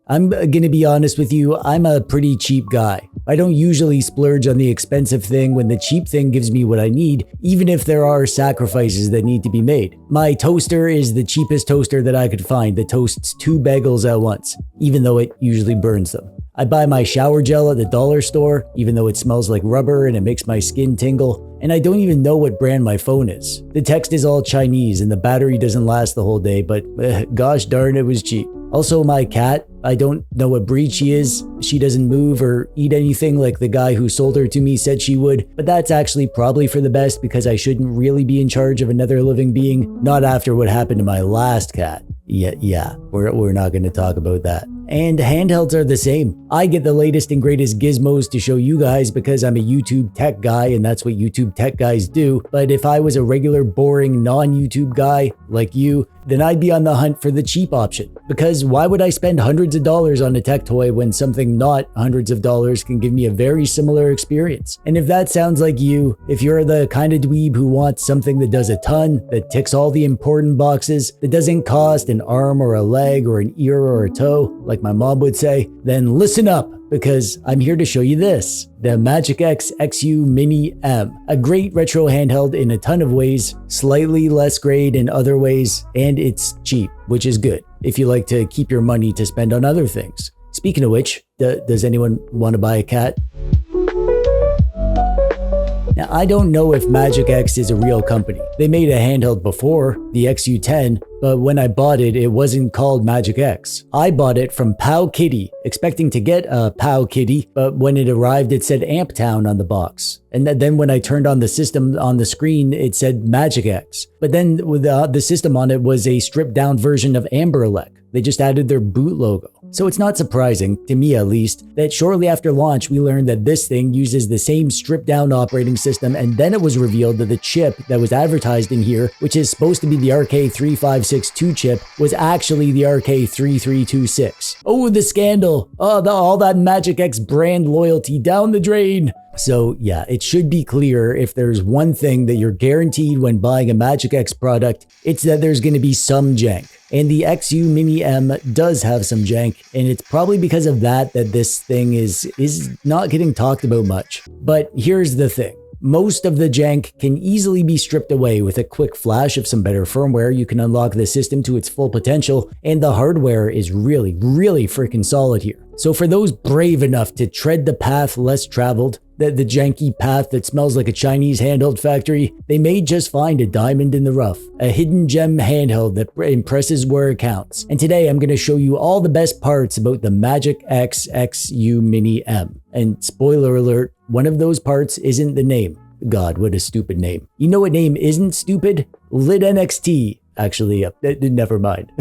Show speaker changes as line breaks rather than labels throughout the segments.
I'm gonna be honest with you, I'm a pretty cheap guy. I don't usually splurge on the expensive thing when the cheap thing gives me what I need, even if there are sacrifices that need to be made. My toaster is the cheapest toaster that I could find that toasts 2 bagels at once, even though it usually burns them. I buy my shower gel at the dollar store, even though it smells like rubber and it makes my skin tingle, and I don't even know what brand my phone is. The text is all Chinese and the battery doesn't last the whole day, but gosh darn, it was cheap. Also, my cat, I don't know what breed she is. She doesn't move or eat anything like the guy who sold her to me said she would, but that's actually probably for the best because I shouldn't really be in charge of another living being, not after what happened to my last cat. Yeah, we're not going to talk about that. And handhelds are the same. I get the latest and greatest gizmos to show you guys because I'm a YouTube tech guy and that's what YouTube tech guys do. But if I was a regular, boring, non-YouTube guy like you, then I'd be on the hunt for the cheap option. Because why would I spend hundreds of dollars on a tech toy when something not hundreds of dollars can give me a very similar experience? And if that sounds like you, if you're the kind of dweeb who wants something that does a ton, that ticks all the important boxes, that doesn't cost an arm or a leg or an ear or a toe, like my mom would say, then listen up, because I'm here to show you this, the MagicX XU Mini M, a great retro handheld in a ton of ways, slightly less great in other ways, and it's cheap, which is good if you like to keep your money to spend on other things. Speaking of which, does anyone want to buy a cat? Now, I don't know if MagicX is a real company. They made a handheld before, the XU10, but when I bought it, it wasn't called MagicX. I bought it from Pow Kitty, expecting to get a Pow Kitty, but when it arrived, it said Amptown on the box. And then when I turned on the system on the screen, it said MagicX. But then the system on it was a stripped down version of Amberlec. They just added their boot logo. So it's not surprising, to me at least, that shortly after launch we learned that this thing uses the same stripped down operating system, and then it was revealed that the chip that was advertised in here, which is supposed to be the RK3562 chip, was actually the RK3326. Oh, the scandal! Oh, all that MagicX brand loyalty down the drain! So yeah, it should be clear if there's one thing that you're guaranteed when buying a MagicX product, it's that there's going to be some jank. And the XU Mini M does have some jank, and it's probably because of that this thing is not getting talked about much. But here's the thing. Most of the jank can easily be stripped away with a quick flash of some better firmware. You can unlock the system to its full potential, and the hardware is really freaking solid here. So for those brave enough to tread the path less traveled, the janky path that smells like a Chinese handheld factory, they may just find a diamond in the rough, a hidden gem handheld that impresses where it counts. And today I'm going to show you all the best parts about the MagicX XU Mini M. And spoiler alert, one of those parts isn't the name. God, what a stupid name. You know what name isn't stupid? Lit NXT. Actually, never mind.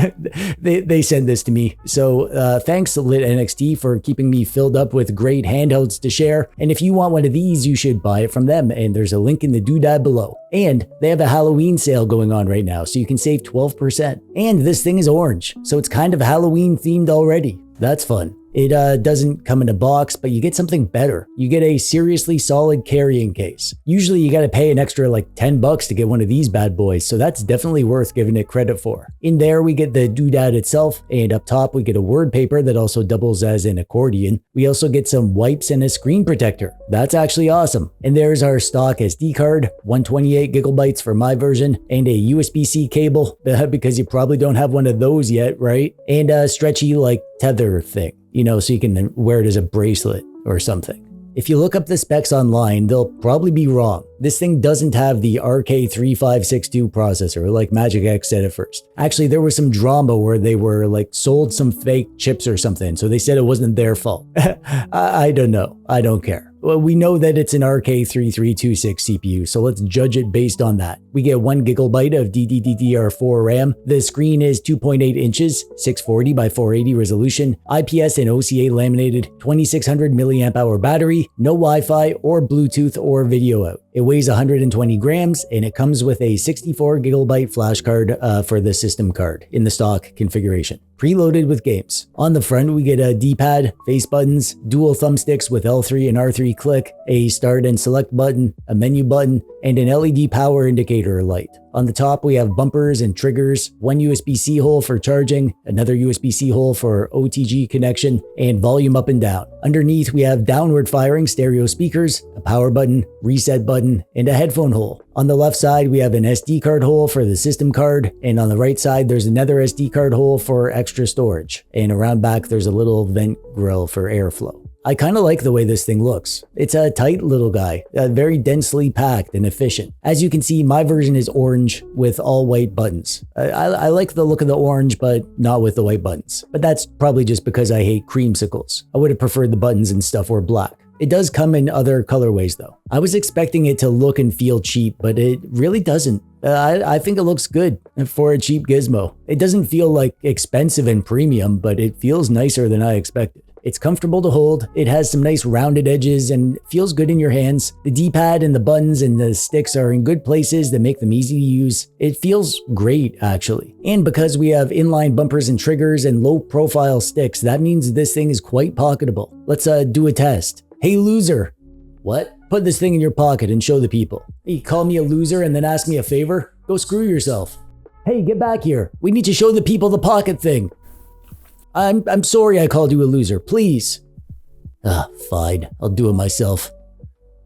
they sent this to me. So thanks to Lit NXT for keeping me filled up with great handhelds to share. And if you want one of these, you should buy it from them. And there's a link in the doodad below. And they have a Halloween sale going on right now, so you can save 12%. And this thing is orange, so it's kind of Halloween themed already. That's fun. It doesn't come in a box, but you get something better. You get a seriously solid carrying case. Usually you gotta pay an extra like $10 to get one of these bad boys, so that's definitely worth giving it credit for. In there we get the doodad itself, and up top we get a word paper that also doubles as an accordion. We also get some wipes and a screen protector. That's actually awesome. And there's our stock SD card, 128 gigabytes for my version, and a USB-C cable, because you probably don't have one of those yet, right? And a stretchy like tether thing. You know, so you can wear it as a bracelet or something. If you look up the specs online, they'll probably be wrong. This thing doesn't have the RK3562 processor like MagicX said at first. Actually, there was some drama where they were like sold some fake chips or something, so they said it wasn't their fault. I don't know. I don't care. Well, we know that it's an RK3326 CPU, so let's judge it based on that. We get 1 gigabyte of DDR4 RAM. The screen is 2.8 inches, 640 by 480 resolution, IPS and OCA laminated, 2600 mAh battery, no Wi-Fi or Bluetooth or video out. It weighs 120 grams, and it comes with a 64 gigabyte flash card for the system card in the stock configuration. Preloaded with games. On the front, we get a D-pad, face buttons, dual thumbsticks with L3 and R3 click, a start and select button, a menu button, and an LED power indicator light. On the top, we have bumpers and triggers, one USB-C hole for charging, another USB-C hole for OTG connection, and volume up and down. Underneath, we have downward firing stereo speakers, a power button, reset button, and a headphone hole. On the left side, we have an SD card hole for the system card, and on the right side, there's another SD card hole for extra storage. And around back, there's a little vent grill for airflow. I kind of like the way this thing looks. It's a tight little guy, very densely packed and efficient. As you can see, my version is orange with all white buttons. I like the look of the orange, but not with the white buttons. But that's probably just because I hate creamsicles. I would have preferred the buttons and stuff were black. It does come in other colorways though. I was expecting it to look and feel cheap, but it really doesn't. I think it looks good for a cheap gizmo. It doesn't feel like expensive and premium, but it feels nicer than I expected. It's comfortable to hold, it has some nice rounded edges and feels good in your hands. The D-pad and the buttons and the sticks are in good places that make them easy to use. It feels great actually. And because we have inline bumpers and triggers and low profile sticks, that means this thing is quite pocketable. Let's do a test. Hey loser. What? Put this thing in your pocket and show the people. You call me a loser and then ask me a favor? Go screw yourself. Hey, get back here. We need to show the people the pocket thing. I'm sorry I called you a loser, please. Fine, I'll do it myself.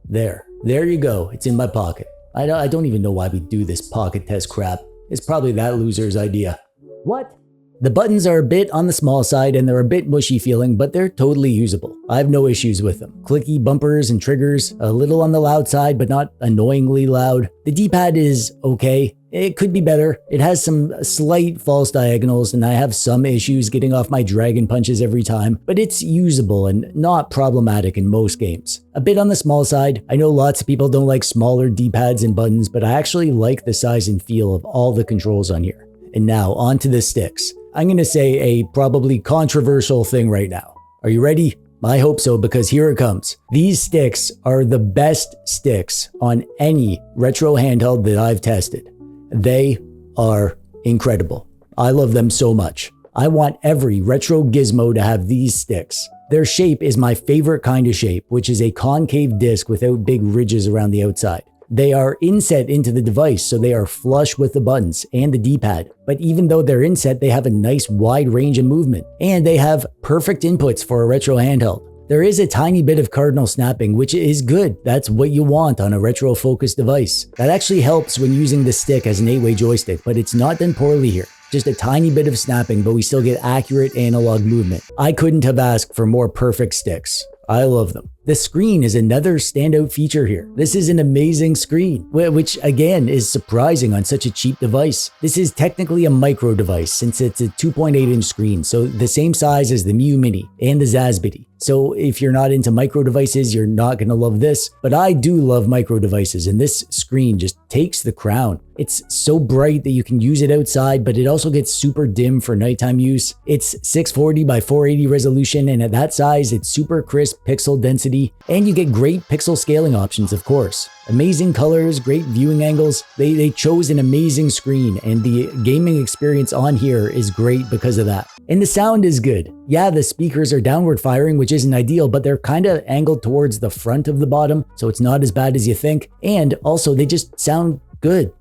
There you go, it's in my pocket. I don't even know why we do this pocket test crap. It's probably that loser's idea. What? The buttons are a bit on the small side and they're a bit mushy feeling, but they're totally usable. I have no issues with them. Clicky bumpers and triggers, a little on the loud side, but not annoyingly loud. The D-pad is okay. It could be better. It has some slight false diagonals and I have some issues getting off my dragon punches every time, but it's usable and not problematic in most games. A bit on the small side. I know lots of people don't like smaller D-pads and buttons, but I actually like the size and feel of all the controls on here. And now onto the sticks. I'm gonna say a probably controversial thing right now. Are you ready? I hope so, because here it comes. These sticks are the best sticks on any retro handheld that I've tested. They are incredible. I love them so much. I want every retro gizmo to have these sticks. Their shape is my favorite kind of shape, which is a concave disc without big ridges around the outside. They are inset into the device, so they are flush with the buttons and the D-pad. But even though they're inset, they have a nice wide range of movement, and they have perfect inputs for a retro handheld. There is a tiny bit of cardinal snapping, which is good. That's what you want on a retro-focused device. That actually helps when using the stick as an 8-way joystick, but it's not done poorly here. Just a tiny bit of snapping, but we still get accurate analog movement. I couldn't have asked for more perfect sticks. I love them. The screen is another standout feature here. This is an amazing screen, which again is surprising on such a cheap device. This is technically a micro device since it's a 2.8-inch screen, so the same size as the MiU Mini and the Zazbiddy. So if you're not into micro devices, you're not gonna love this, but I do love micro devices and this screen just takes the crown. It's so bright that you can use it outside, but it also gets super dim for nighttime use. It's 640 by 480 resolution, and at that size, it's super crisp pixel density, and you get great pixel scaling options, of course. Amazing colors, great viewing angles. They chose an amazing screen, and the gaming experience on here is great because of that. And the sound is good. Yeah, the speakers are downward firing, which isn't ideal, but they're kind of angled towards the front of the bottom, so it's not as bad as you think. And also, they just sound good.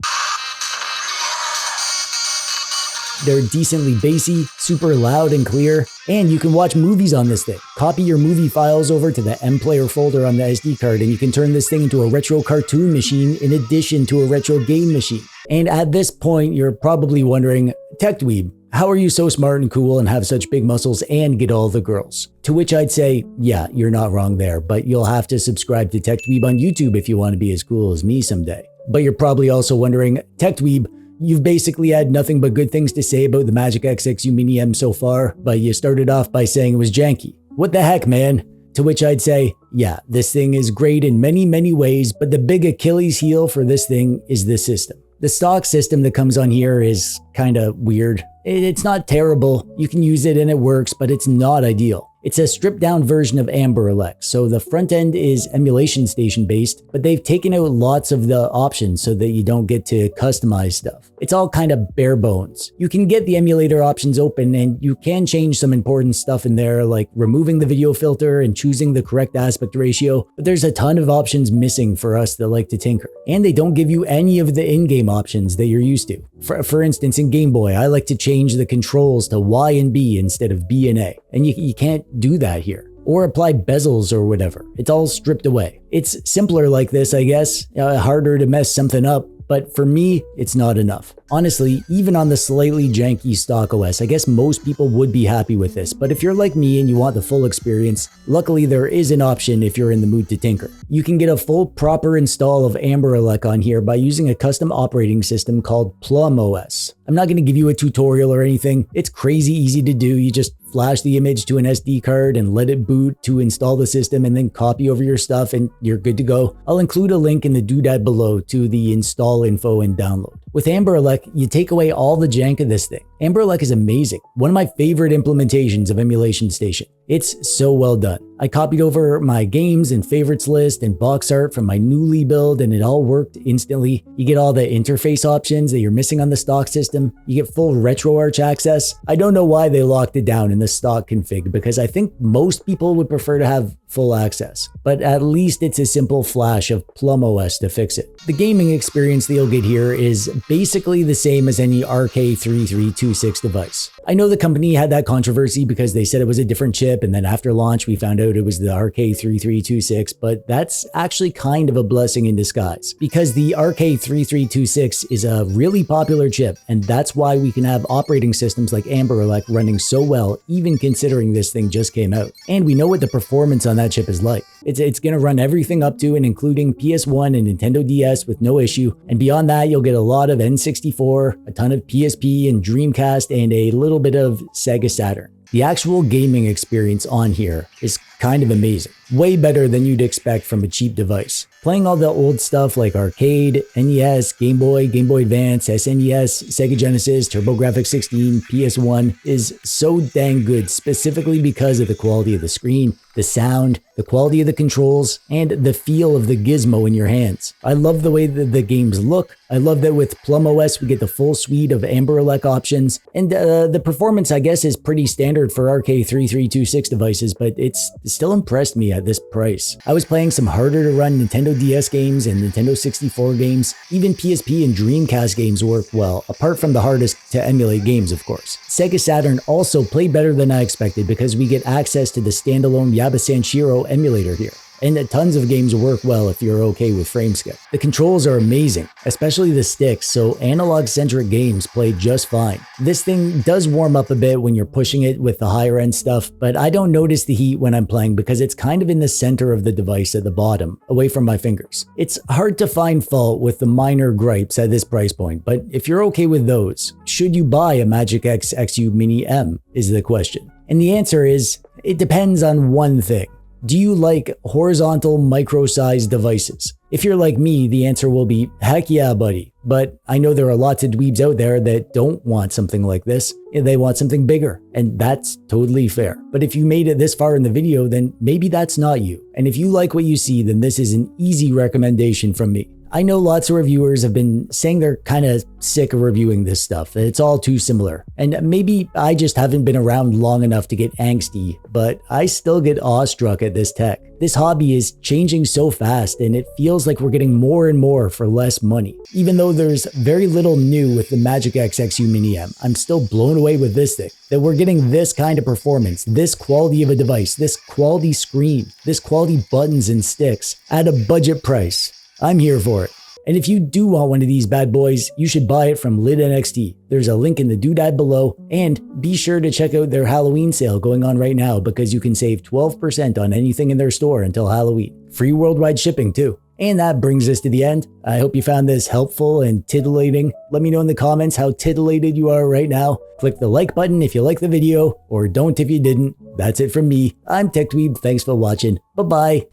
They're decently bassy, super loud and clear, and you can watch movies on this thing. Copy your movie files over to the M-Player folder on the SD card, and you can turn this thing into a retro cartoon machine in addition to a retro game machine. And at this point, you're probably wondering, TechDweeb, how are you so smart and cool and have such big muscles and get all the girls? To which I'd say, yeah, you're not wrong there, but you'll have to subscribe to TechDweeb on YouTube if you want to be as cool as me someday. But you're probably also wondering, TechDweeb, you've basically had nothing but good things to say about the MagicX XU Mini M so far, but you started off by saying it was janky. What the heck, man? To which I'd say, yeah, this thing is great in many, many ways, but the big Achilles heel for this thing is the system. The stock system that comes on here is kind of weird. It's not terrible, you can use it and it works, but it's not ideal. It's a stripped down version of AmberELEC, so the front end is emulation station based, but they've taken out lots of the options so that you don't get to customize stuff. It's all kind of bare bones. You can get the emulator options open and you can change some important stuff in there, like removing the video filter and choosing the correct aspect ratio, but there's a ton of options missing for us that like to tinker. And they don't give you any of the in-game options that you're used to. For instance, in Game Boy, I like to change the controls to Y and B instead of B and A, and you can't do that here. Or apply bezels or whatever. It's all stripped away. It's simpler like this, I guess, harder to mess something up, but for me, it's not enough. Honestly, even on the slightly janky stock OS, I guess most people would be happy with this, but if you're like me and you want the full experience, luckily there is an option if you're in the mood to tinker. You can get a full proper install of AmberELEC on here by using a custom operating system called Plum OS. I'm not going to give you a tutorial or anything, it's crazy easy to do. You just flash the image to an SD card and let it boot to install the system and then copy over your stuff and you're good to go. I'll include a link in the doodad below to the install info and download. With AmberELEC, you take away all the jank of this thing. AmberELEC is amazing. One of my favorite implementations of Emulation Station. It's so well done. I copied over my games and favorites list and box art from my newly build and it all worked instantly. You get all the interface options that you're missing on the stock system. You get full RetroArch access. I don't know why they locked it down in the stock config because I think most people would prefer to have full access, but at least it's a simple flash of Plum OS to fix it. The gaming experience that you'll get here is basically the same as any RK3326 device. I know the company had that controversy because they said it was a different chip, and then after launch we found out it was the RK3326, but that's actually kind of a blessing in disguise because the RK3326 is a really popular chip, and that's why we can have operating systems like AmberELEC running so well, even considering this thing just came out. And we know what the performance on that chip is like. It's going to run everything up to and including PS1 and Nintendo DS with no issue, and beyond that you'll get a lot of N64, a ton of PSP and Dreamcast, and a little bit of Sega Saturn. The actual gaming experience on here is kind of amazing. Way better than you'd expect from a cheap device. Playing all the old stuff like Arcade, NES, Game Boy, Game Boy Advance, SNES, Sega Genesis, TurboGrafx-16, PS1 is so dang good, specifically because of the quality of the screen, the sound, the quality of the controls, and the feel of the gizmo in your hands. I love the way that the games look. I love that with Plum OS we get the full suite of AmberELEC options, and the performance I guess is pretty standard for RK3326 devices, but it's still impressed me at this price. I was playing some harder to run Nintendo DS games and Nintendo 64 games. Even PSP and Dreamcast games work well, apart from the hardest to emulate games of course. Sega Saturn also played better than I expected because we get access to the standalone Yaba Sanshiro emulator here. And tons of games work well if you're okay with frameskip. The controls are amazing, especially the sticks, so analog-centric games play just fine. This thing does warm up a bit when you're pushing it with the higher end stuff, but I don't notice the heat when I'm playing because it's kind of in the center of the device at the bottom, away from my fingers. It's hard to find fault with the minor gripes at this price point, but if you're okay with those, should you buy a MagicX XU Mini M is the question. And the answer is, it depends on one thing. Do you like horizontal micro-sized devices? If you're like me, the answer will be, heck yeah, buddy. But I know there are lots of dweebs out there that don't want something like this. They want something bigger, and that's totally fair. But if you made it this far in the video, then maybe that's not you. And if you like what you see, then this is an easy recommendation from me. I know lots of reviewers have been saying they're kind of sick of reviewing this stuff. It's all too similar. And maybe I just haven't been around long enough to get angsty, but I still get awestruck at this tech. This hobby is changing so fast and it feels like we're getting more and more for less money. Even though there's very little new with the MagicX XU Mini M, I'm still blown away with this thing. That we're getting this kind of performance, this quality of a device, this quality screen, this quality buttons and sticks at a budget price. I'm here for it. And if you do want one of these bad boys, you should buy it from Lid NXT. There's a link in the doodad below, and be sure to check out their Halloween sale going on right now because you can save 12% on anything in their store until Halloween. Free worldwide shipping too. And that brings us to the end. I hope you found this helpful and titillating. Let me know in the comments how titillated you are right now. Click the like button if you like the video, or don't if you didn't. That's it from me. I'm TechDweeb. Thanks for watching. Bye-bye.